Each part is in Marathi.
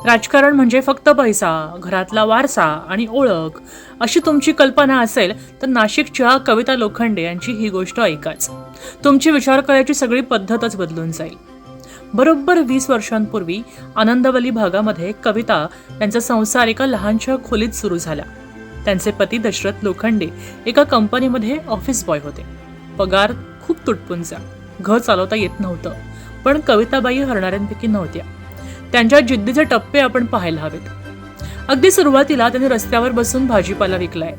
राजकारण म्हणजे फक्त पैसा, घरातला वारसा आणि ओळख अशी तुमची कल्पना असेल तर नाशिकच्या कविता लोखंडे यांची ही गोष्ट ऐकाच. तुमची विचार करायची सगळी पद्धतच बदलून जाईल. बरोबर 20 वर्षांपूर्वी आनंदवली भागामध्ये कविता यांचा संसार एका लहानशा खोलीत सुरू झाला. त्यांचे पती दशरथ लोखंडे एका कंपनीमध्ये ऑफिस बॉय होते. पगार खूप तुटपुंजा, घर चालवता येत नव्हतं. पण कविताबाई हरणाऱ्यांपैकी नव्हत्या. त्यांच्या जिद्दीचे टप्पे आपण पाहायला हवेत. अगदी सुरुवातीला त्यांनी रस्त्यावर बसून भाजीपाला विकलाय,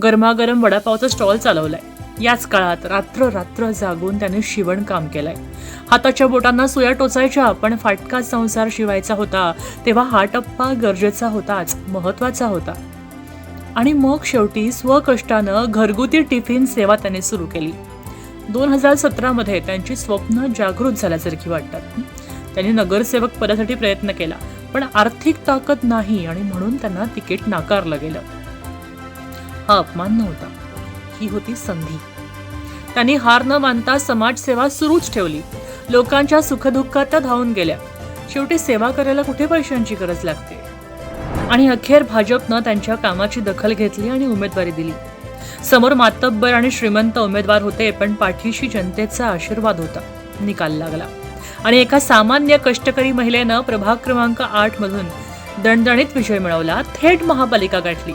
गरमागरम वडापावचा स्टॉल चालवलाय. याच काळात रात्र रात्र जागून त्याने शिवणकाम केलंय. हाताच्या बोटांना सुया टोचायच्या, पण फाटका संसार शिवायचा होता तेव्हा हा टप्पा गरजेचा होताच, महत्वाचा होता. आणि मग शेवटी स्वकष्टानं घरगुती टिफिन सेवा त्याने सुरू केली. 2017 मध्ये त्यांची स्वप्न जागृत झाल्यासारखी वाटतात. त्यांनी नगरसेवक पदासाठी प्रयत्न केला, पण आर्थिक ताकद नाही आणि म्हणून त्यांना तिकीट नाकारलं गेलं. हा अपमान नव्हता, ही होती संधी. त्यांनी हार न मानता समाजसेवा सुरूच ठेवली. लोकांच्या सुखदुःखात त्या धावून गेल्या. शेवटी सेवा करायला कुठे पैशांची गरज लागते. आणि अखेर भाजपनं त्यांच्या कामाची दखल घेतली आणि उमेदवारी दिली. समोर मातब्बर आणि श्रीमंत उमेदवार होते, पण पाठीशी जनतेचा आशीर्वाद होता. निकाल लागला आणि एका सामान्य कष्टकरी महिलेनं प्रभाग क्रमांक 8 मधून दणदणीत विजय मिळवला, थेट महापालिका गाठली.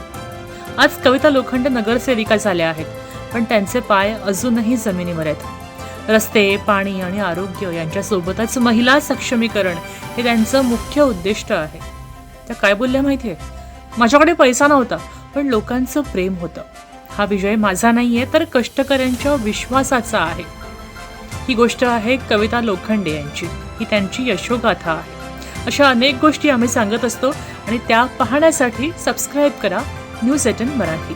आज कविता लोखंडे नगरसेविका झाल्या आहेत, पण त्यांचे पाय अजूनही जमिनीवर आहेत. रस्ते, पाणी आणि आरोग्य यांच्यासोबतच महिला सक्षमीकरण हे त्यांचं मुख्य उद्दिष्ट आहे. त्या काय बोलल्या माहितीये? माझ्याकडे पैसा नव्हता, पण लोकांचं प्रेम होतं. हा विजय माझा नाहीये, तर कष्टकऱ्यांच्या विश्वासाचा आहे. ही गोष्ट आहे कविता लोखंडे यांची. ही त्यांची यशोगाथा आहे. अशा अनेक गोष्टी आम्ही सांगत असतो आणि त्या पाहण्यासाठी सबस्क्राईब करा न्यूज 18 मराठी.